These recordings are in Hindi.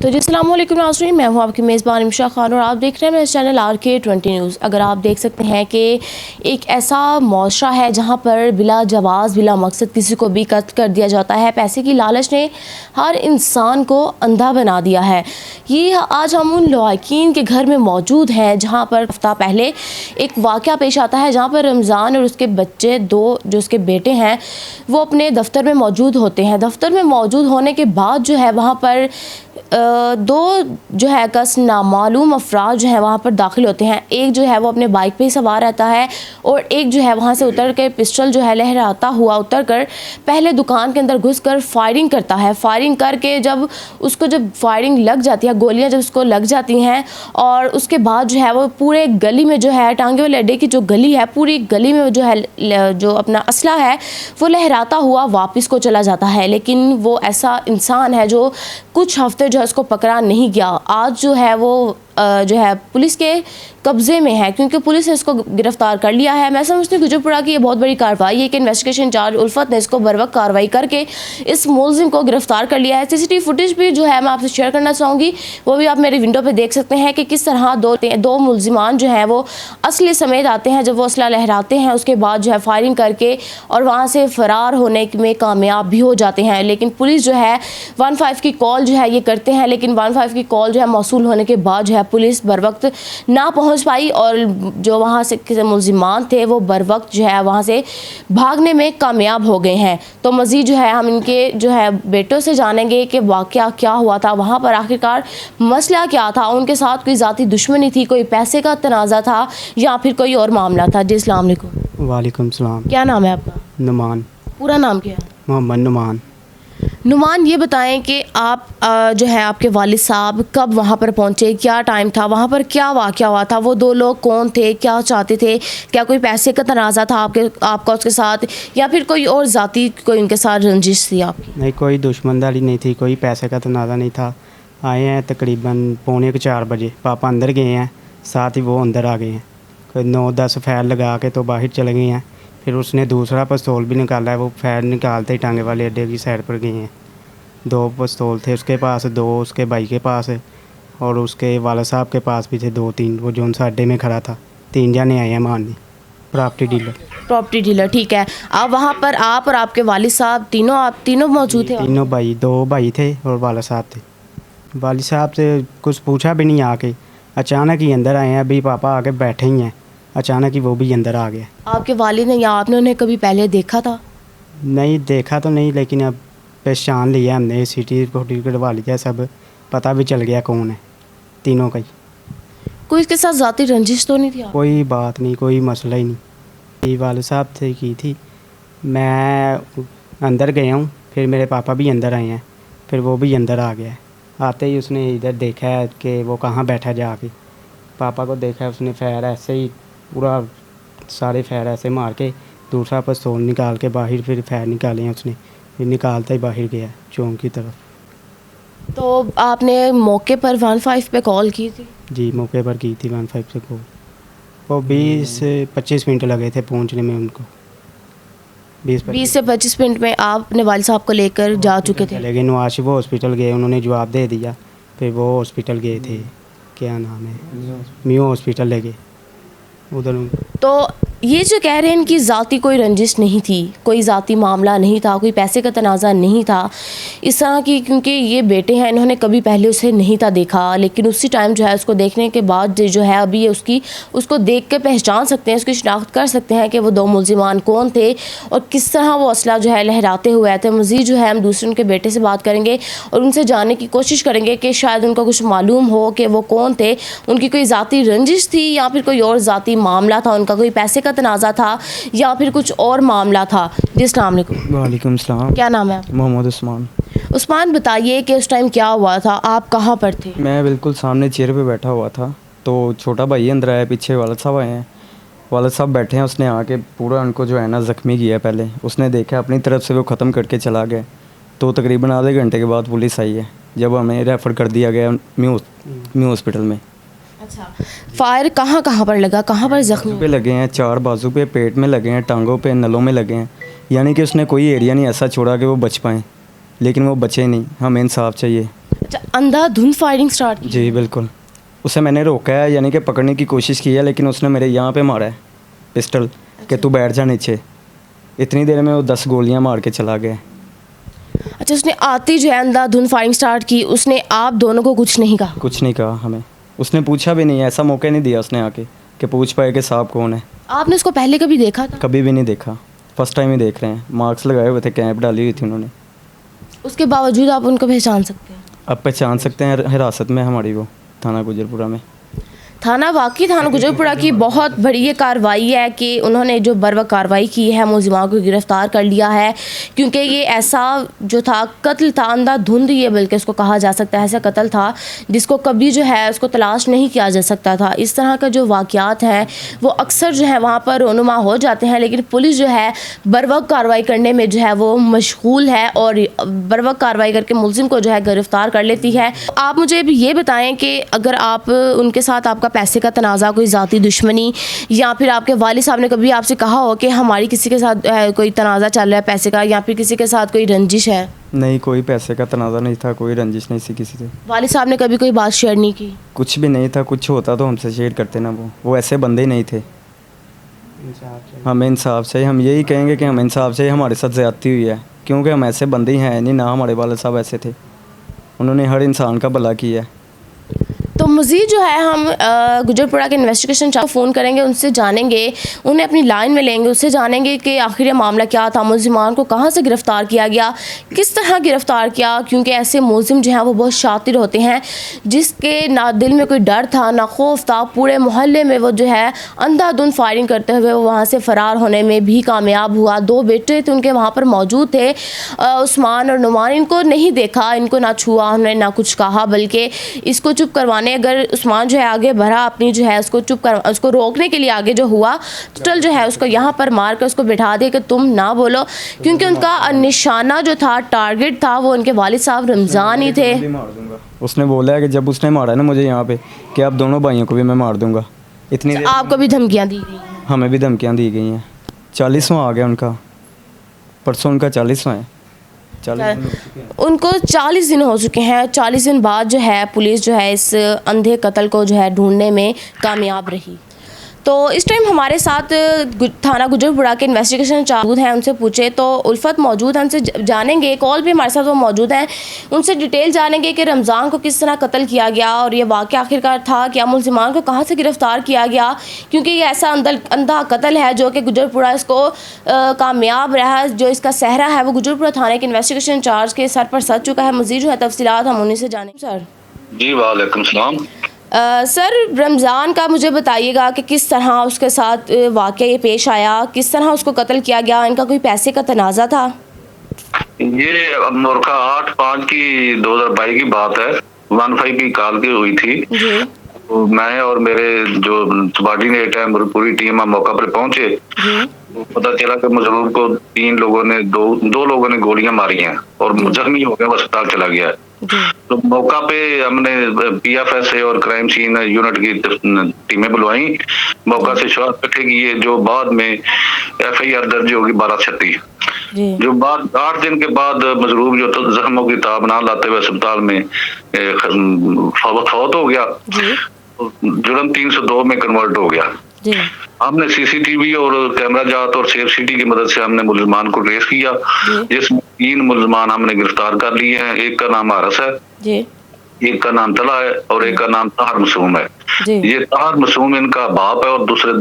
तो जी अस्सलाम वालेकुम नाज़रीन, मैं हूँ आपकी मेज़बान इमशा खान और आप देख रहे हैं मेरे चैनल RK20 न्यूज़। अगर आप देख सकते हैं कि एक ऐसा मौशरा है जहाँ पर बिला जवाज़ बिला मकसद किसी को भी कत्ल कर दिया जाता है। पैसे की लालच ने हर इंसान को अंधा बना दिया है। ये आज हम उन लवाकिन के घर में मौजूद हैं जहाँ पर हफ्ता पहले एक वाक़या पेश आता है जहाँ पर रमज़ान और उसके बच्चे दो जो उसके बेटे हैं वो अपने दफ्तर में मौजूद होते हैं। दफ्तर में मौजूद होने के बाद जो है वहाँ पर दो जो है कस नामालूम अफराद जो है वहाँ पर दाखिल होते हैं। एक जो है वो अपने बाइक पे ही सवार रहता है और एक जो है वहाँ से उतर कर पिस्टल जो है लहराता हुआ उतर कर पहले दुकान के अंदर घुसकर फायरिंग करता है। फायरिंग करके जब फायरिंग लग जाती है, गोलियां जब उसको लग जाती हैं और उसके बाद जो है वो पूरे गली में जो है टांगे वाले अड्डे की जो गली है पूरी गली में जो है जो अपना असला है वो लहराता हुआ वापस को चला जाता है। लेकिन वो ऐसा इंसान है जो कुछ हफ्ते जो है उसको पकड़ा नहीं गया। आज जो है वो जो है पुलिस के कब्ज़े में है क्योंकि पुलिस ने इसको गिरफ्तार कर लिया है। मैं समझती हूँ कि जो पड़ा कि ये बहुत बड़ी कार्रवाई है कि इन्वेस्टिगेशन इंचार्ज उल्फत ने इसको बर वक्त कार्रवाई करके इस मुलजिम को गिरफ्तार कर लिया है। सीसीटीवी फुटेज भी जो है मैं आपसे शेयर करना चाहूँगी, वो भी आप मेरी विंडो पे देख सकते हैं कि किस तरह दो मुलजिमान जो हैं वो असले समेत आते हैं। जब वो असला लहराते हैं उसके बाद जो है फायरिंग करके और वहाँ से फ़रार होने में कामयाब भी हो जाते हैं। लेकिन पुलिस जो है 15 की कॉल जो है ये करते हैं, लेकिन 15 की कॉल जो है मौसूल होने के बाद जो है पुलिस बर वक्त ना पहुंच पाई और जो वहां से मुलजिमान थे वो बर वक्त जो है वहां से भागने में कामयाब हो गए हैं। तो मज़ीद जो है हम इनके जो है बेटों से जानेंगे कि वाक़या क्या हुआ था, वहां पर आखिरकार मसला क्या था, उनके साथ कोई ज़ाती दुश्मनी थी, कोई पैसे का तनाज़ा था या फिर कोई और मामला था। जी अस्सलाम वालेकुम। वालेकुम सलाम। क्या नाम है आपका? नुमान। पूरा नाम क्या है? मोहम्मद नुमान। नुमान, ये बताएं कि आप जो है आपके वालिद साहब कब वहाँ पर पहुँचे, क्या टाइम था, वहाँ पर क्या वाक़या हुआ था, वो दो लोग कौन थे, क्या चाहते थे, क्या कोई पैसे का तनाज़ा था आपका उसके साथ या फिर कोई और ज़ाती कोई उनके साथ रंजिश थी आपकी? नहीं, कोई दुश्मनदारी नहीं थी, कोई पैसे का तनाज़ा नहीं था। आए हैं तकरीबन 3:45 बजे, पापा अंदर गए हैं, साथ ही वो अंदर आ गए हैं। कोई 9-10 फैर लगा के तो बाहर चले गए हैं। फिर उसने दूसरा पिस्तौल भी निकाला है, वो फैर निकालते ही टांगे वाले अड्डे की साइड पर गए हैं। 2 पिस्तौल थे उसके पास, 2 उसके भाई के पास और उसके वाला साहब के पास भी थे 2-3, वो जो उनसे अड्डे में खड़ा था। 3 जने आए हैं मारने। प्रॉपर्टी डीलर, ठीक है। आप वहाँ पर आप और आपके वालिद साहब तीनों मौजूद थे? तीनों भाई, 2 भाई थे और वाला साहब थे। वालिद साहब से कुछ पूछा भी नहीं, आके अचानक ही अंदर आए हैं। अभी पापा आके बैठे ही हैं, अचानक ही वो भी अंदर आ गया। आपके वालिद ने या आपने उन्हें कभी पहले देखा था? नहीं, देखा तो नहीं, लेकिन अब पहचान लिया हमने, सिटी फोटी कटवा लिया, सब पता भी चल गया कौन है तीनों का ही। कोई इसके साथ ज़ाती रंजिश तो नहीं थी? कोई बात नहीं, कोई मसला ही नहीं। वाले साहब से की थी, मैं अंदर गया हूँ, फिर मेरे पापा भी अंदर आए हैं, फिर वो भी अंदर आ गया है। आते ही उसने इधर देखा है कि वो कहाँ बैठा जाके, पापा को देखा है उसने, फैर ऐसे ही पूरा सारे फैर ऐसे मार के दूसरा पिस्तौल निकाल के बाहर फिर फैर निकाले हैं उसने, फिर निकालता ही बाहर गया चौक की तरफ। तो आपने मौके पर 15 पे कॉल की थी? जी, मौके पर की थी 15 से कॉल। वो 20 से 25 मिनट लगे थे पहुंचने में उनको। 20 से 25 मिनट में आप अपने वालिद साहब को लेकर जा चुके थे? लेकिन नवाज वो हॉस्पिटल गए, उन्होंने जवाब दे दिया। फिर वो हॉस्पिटल गए थे, क्या नाम है, मियो हॉस्पिटल ले गए उधर। तो ये जो कह रहे हैं कि ज़ाती कोई रंजिश नहीं थी, कोई ज़ाती मामला नहीं था, कोई पैसे का तनाज़ा नहीं था इस तरह की, क्योंकि ये बेटे हैं, इन्होंने कभी पहले उसे नहीं था देखा, लेकिन उसी टाइम जो है उसको देखने के बाद जो है अभी उसको देख के पहचान सकते हैं, उसकी शिनाख्त कर सकते हैं कि वो दो मुलजिमान कौन थे और किस तरह वो असला जो है लहराते हुए आए थे। मज़ीद जो है हम दूसरे उनके बेटे से बात करेंगे और उनसे जानने की कोशिश करेंगे कि शायद उनको कुछ मालूम हो कि वो कौन थे, उनकी कोई ज़ाती रंजिश थी या फिर कोई और ज़ाती मामला था, उनका कोई पैसे का तनाज़ा था या फिर कुछ और मामला था। जी अस्सलाम वालेकुम। वालेकुम सलाम। क्या नाम है? मोहम्मद उस्मान। उस्मान, बताइए कि उस टाइम क्या हुआ था, आप कहाँ पर थे? मैं बिल्कुल सामने चेयर पे बैठा हुआ था, तो छोटा भाई अंदर आया, पीछे वालिद साहब आए हैं, वालिद साहब बैठे हैं, उसने आके पूरा उनको जो है ना ज़ख्मी किया। पहले उसने देखा, अपनी तरफ से वो ख़त्म करके चला गया। तो तकरीबन आधे घंटे के बाद पुलिस आई है, जब हमें रेफ़र कर दिया गया म्यू हॉस्पिटल में। अच्छा, फायर कहाँ पर लगा, कहाँ पर जख्मी पे लगे हैं? 4 बाजू पे, पेट में लगे हैं, टांगों पे, नलों में लगे हैं। यानी कि उसने कोई एरिया नहीं ऐसा छोड़ा कि वो बच पाएँ, लेकिन वो बचे नहीं। हमें इंसाफ चाहिए। अच्छा, अंधाधुंध फायरिंग स्टार्ट की? जी बिल्कुल। उसे मैंने रोका है, यानी कि पकड़ने की कोशिश की है, लेकिन उसने मेरे यहाँ पे मारा है पिस्टल कि तू बैठ जा नीचे। इतनी देर में वो 10 गोलियाँ मार के चला गया। अच्छा, उसने आते ही जो है अंधाधुंध फायरिंग स्टार्ट की, उसने आप दोनों को कुछ नहीं कहा? कुछ नहीं कहा हमें, उसने पूछा भी नहीं, ऐसा मौका नहीं दिया उसने आके कि पूछ पाए कि साहब कौन है। आपने उसको पहले कभी देखा था? कभी भी नहीं देखा, फर्स्ट टाइम ही देख रहे हैं। मार्क्स लगाए हुए थे, कैप डाली हुई थी उन्होंने। उसके बावजूद आप उनको पहचान सकते हैं? अब पहचान सकते हैं, हिरासत में हमारी वो थाना गुजरपुरा में। थाना गुजरपुरा की बहुत बड़ी ये कार्रवाई है कि उन्होंने जो बर्वक कार्रवाई की है, मुलजिमान को गिरफ़्तार कर लिया है, क्योंकि ये ऐसा जो था कत्ल था, अंधाधुंध ये बल्कि उसको कहा जा सकता है, ऐसा कत्ल था जिसको कभी जो है उसको तलाश नहीं किया जा सकता था। इस तरह का जो वाक़यात हैं वो अक्सर जो है वहाँ पर रोनुमा हो जाते हैं, लेकिन पुलिस जो है बर्वक कार्रवाई करने में जो है वो मशगूल है और बर्वक कार्रवाई करके मुलजिम को जो है गिरफ़्तार कर लेती है। आप मुझे भी ये बताएँ कि अगर आप उनके साथ आपका पैसे का तनाज़ा, कोई ज़ाती दुश्मनी, या फिर आपके वालिद साहब ने कभी आपसे कहा हो कि हमारी किसी के साथ कोई तनाज़ा चल रहा है पैसे का, या फिर किसी के साथ कोई रंजिश है? नहीं, कोई पैसे का तनाज़ा नहीं था, कोई रंजिश नहीं थी किसी से। वालिद साहब ने कभी कोई बात शेयर नहीं की? कुछ भी नहीं था, कुछ होता तो हमसे शेयर करते ना। वो ऐसे बंदे ही नहीं थे। हमें इंसाफ चाहिए, हम यही कहेंगे कि हमें इंसाफ चाहिए। हमारे साथ ज़्यादती हुई है, क्योंकि हम ऐसे बंदे ही हैं नहीं, ना हमारे वालिद साहब ऐसे थे। उन्होंने हर इंसान का भला किया है। तो मज़ीद जो है हम गुजरपुरा के इन्वेस्टिगेशन चार्ज फ़ोन करेंगे, उनसे जानेंगे, उन्हें अपनी लाइन में लेंगे, उससे जानेंगे कि आखिर ये मामला क्या था, मुलजिमान को कहाँ से गिरफ़्तार किया गया, किस तरह गिरफ़्तार किया, क्योंकि ऐसे मुलजिम जो हैं वो बहुत शातिर होते हैं, जिसके ना दिल में कोई डर था ना खौफ था। पूरे मोहल्ले में वो जो है अंधाधुंध फायरिंग करते हुए वो वहाँ से फ़रार होने में भी कामयाब हुआ। 2 बेटे थे उनके वहाँ पर मौजूद थे, उस्मान और नुमान। इनको नहीं देखा, इनको ना छुआ, उन्होंने ना कुछ कहा, बल्कि इसको चुप करवाने, अगर उस्मान जो है आगे बढ़ा अपनी जो है उसको रोकने के लिए आगे जो हुआ, टोटल जो है उसको यहाँ पर मार कर उसको बिठा दिया कि तुम ना बोलो, क्योंकि उनका निशाना जो था, टारगेट था, वो उनके वालिद साहब रमज़ान ही थे। उसने बोला है कि जब उसने मारा ना मुझे यहाँ पे कि आप दोनों भाइयों को भी मैं मार दूंगा। इतनी देर आपको भी धमकियाँ दी गई हैं? हमें भी धमकियाँ दी गई हैं। 40वां आ गया उनका, परसों उनका 40वां है। 40 दिन हो चुके हैं। उनको 40 दिन हो चुके हैं। 40 दिन बाद जो है पुलिस जो है इस अंधे कत्ल को जो है ढूंढने में कामयाब रही। तो इस टाइम हमारे साथ थाना गुजरपुरा के इन्वेस्टिगेशन चालू हैं, उनसे पूछे तो उल्फत मौजूद हैं, उनसे जानेंगे, कॉल पे हमारे साथ वो मौजूद हैं, उनसे डिटेल जानेंगे कि रमज़ान को किस तरह कत्ल किया गया और ये वाक़या आखिरकार था क्या, मुलजिमान को कहाँ से गिरफ़्तार किया गया, क्योंकि ये ऐसा अंधा कत्ल है जो कि गुजरपुरा इसको कामयाब रहा। जो इसका सहरा है वो गुजरपुरा थाने के इन्वेस्टिगेशन इंचार्ज के सर पर सज चुका है। मज़ीद जो है तफसीलात हम उन्हीं से जानेंगे। सर जी वालेकुम सलाम। सर, रमज़ान का मुझे बताइएगा कि किस तरह उसके साथ वाक़या ये पेश आया, किस तरह उसको कत्ल किया गया, इनका कोई पैसे का तनाज़ा था? ये मोरखा 8/5 की 2022 की बात है। 15 की कॉल की हुई थी जी। तो मैं और मेरे जो सबॉर्डिनेट है, पूरी टीम मौका पर पहुंचे। तो पता चला कि मजलूम को 3 लोगों ने दो लोगों ने गोलियां मारी हैं और जख्मी हो गया, वो अस्पताल चला गया। तो मौका पे हमने PFSA और क्राइम सीन यूनिट की टीमें बुलवाई, मौका से शवाहद इकट्ठे किए, जो बाद में FIR दर्ज होगी 1236। जो बाद 8 दिन के बाद मजलूम जो तो जख्मों की ताब ना लाते हुए अस्पताल में फौत हो गया, जुर्म 302 में कन्वर्ट हो गया। हमने CCTV और कैमरा जात और सेफ सिटी की मदद से हमने मुलजमान को ट्रेस किया, जिसमें 3 मुलजमान हमने गिरफ्तार कर लिए हैं। एक का नाम हारस है, एक का नाम तला है और एक का नाम ताहर मासूम है। ये ताहर मासूम इनका बाप है और दूसरे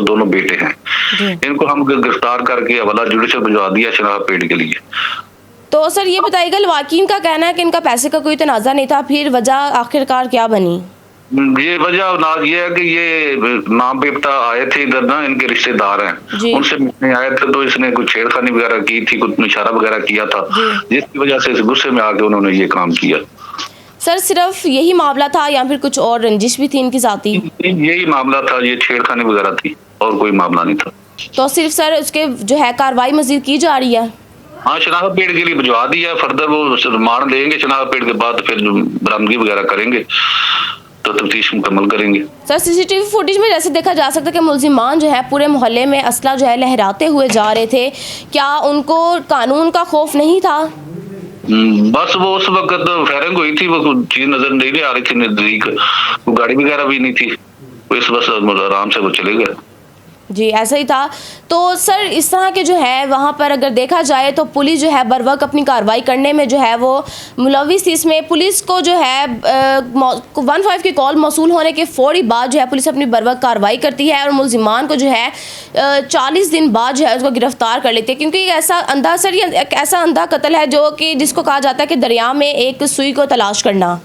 दोनों बेटे हैं। इनको हम गिरफ्तार करके हवाला जुडिशल भिजवा दिया शनाख्त पेड के लिए। तो सर ये बताइएगा, लवाकीन का कहना है कि इनका पैसे का कोई तनाज़ा नहीं था, फिर वजह आखिरकार क्या बनी? ये वजह नाज ये है कि ये माँ बेटा आए थे इधर ना, इनके रिश्तेदार हैं, उनसे मिलने आए थे, तो इसने कुछ छेड़खानी वगैरह की थी, कुछ इशारा वगैरह किया था, जिसकी वजह से इस गुस्से में आके उन्होंने ये काम किया। सर सिर्फ यही मामला था या फिर कुछ और रंजिश भी थी इनकी जाती? यही मामला था, ये छेड़खानी वगैरह थी और कोई मामला नहीं था। तो सिर्फ सर उसके जो है कार्रवाई मजीद की जा रही है? हाँ, शनाख्त पेड के लिए भिजवा दिया, फर्दर वो रिमांड देंगे, शनाख्त पेड के बाद फिर बरामदगी वगैरह करेंगे तो तफ्तीश मुकम्मल करेंगे। सर CCTV फुटेज में जैसे देखा जा सकता है कि मुलजिमान जो है पूरे मोहल्ले में असला जो है लहराते हुए जा रहे थे, क्या उनको कानून का खौफ नहीं था? बस वो उस वक्त फायरिंग हुई थी, वो कुछ चीज नजर नहीं आ रही थी नजदीक, वो गाड़ी वगैरह भी नहीं थी, वो इस बस आराम से वो चले गए। जी ऐसा ही था। तो सर इस तरह के जो है वहाँ पर अगर देखा जाए तो पुलिस जो है बर वक्त अपनी कार्रवाई करने में जो है वो मुलविस थी। इसमें पुलिस को जो है 15 की कॉल मौसूल होने के फौरी बाद जो है पुलिस अपनी बर वक्त कार्रवाई करती है और मुलजिमान को जो है 40 दिन बाद जो है उसको गिरफ्तार कर लेती है। क्योंकि ऐसा अंधा सर ये एक ऐसा अंधा कत्ल है जो कि जिसको कहा जाता है कि दरिया में एक सुई को तलाश करना।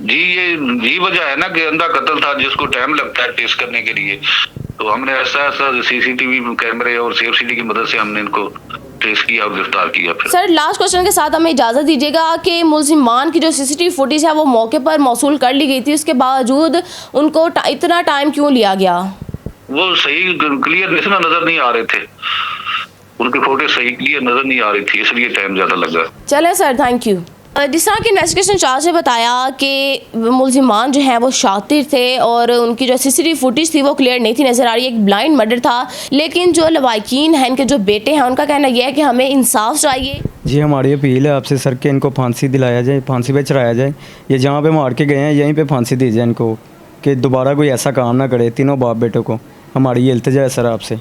जी ये वजह है ना कि अंधा कत्ल था जिसको टाइम लगता है टेस्ट करने के लिए, तो हमने ऐसा सीसीटीवी कैमरे और सेफ सिटी की मदद से हमने इनको ट्रेस किया और गिरफ्तार किया। फिर सर लास्ट क्वेश्चन के साथ हमें इजाज़त दीजिएगा कि मुलजिमान की जो सीसीटीवी फुटेज है वो मौके पर मौसूल कर ली गई थी, उसके बावजूद उनको इतना टाइम क्यों लिया गया? वो सही क्लियर नजर नहीं आ रहे थे, उनके फोटो सही क्लियर नजर नहीं आ रही थी, इसलिए टाइम ज्यादा लगा। चले सर, थैंक यू। जिस तरह की इन्वेस्टिगेशन चार्ज ने बताया कि मुलजिमान जो हैं वो शातिर थे और उनकी जो सीसीटीवी फुटेज थी वो क्लियर नहीं थी नज़र आ रही, एक ब्लाइंड मर्डर था। लेकिन जो लवाकिन हैं, इनके जो बेटे हैं, उनका कहना यह है कि हमें इंसाफ चाहिए। जी हमारी अपील है आपसे सर कि इनको फांसी दिलाया जाए, फांसी पे चढ़ाया जाए। ये जहाँ पे मार के गए हैं यहीं पे फांसी दी जाए इनको, कि दोबारा कोई ऐसा काम ना करे तीनों बाप बेटों को। हमारी ये इल्तिजा है सर आपसे।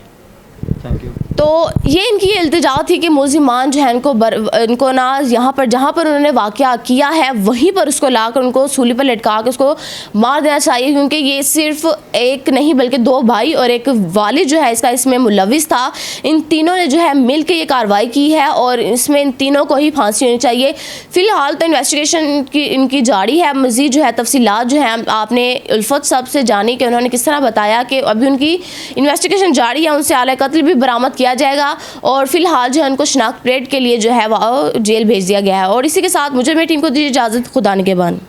Thank you. तो ये इनकी इल्तिजा थी कि मुलजिमान जो है इनको ना यहाँ पर जहाँ पर उन्होंने वाक़या किया है वहीं पर उसको लाकर उनको सूली पर लटका के उसको मार देना चाहिए। क्योंकि ये सिर्फ एक नहीं बल्कि 2 भाई और एक वालिद जो है इसमें मुलविस था। इन तीनों ने जो है मिल के ये कार्रवाई की है और इसमें इन तीनों को ही फांसी होनी चाहिए। फ़िलहाल तो इन्वेस्टिगेशन इनकी जारी है। मज़ीद जो है तफसीलात जो है आपने उल्फत साहब से जानी कि उन्होंने किस तरह बताया कि अभी उनकी इन्वेस्टिगेशन जारी है, उनसे आला कत्ल भी बरामद किया जाएगा और फिलहाल जो है उनको शनाख्त परेड के लिए जो है वो जेल भेज दिया गया है। और इसी के साथ मुझे मेरी टीम को दीजिए इजाज़त। खुदा निगहबान।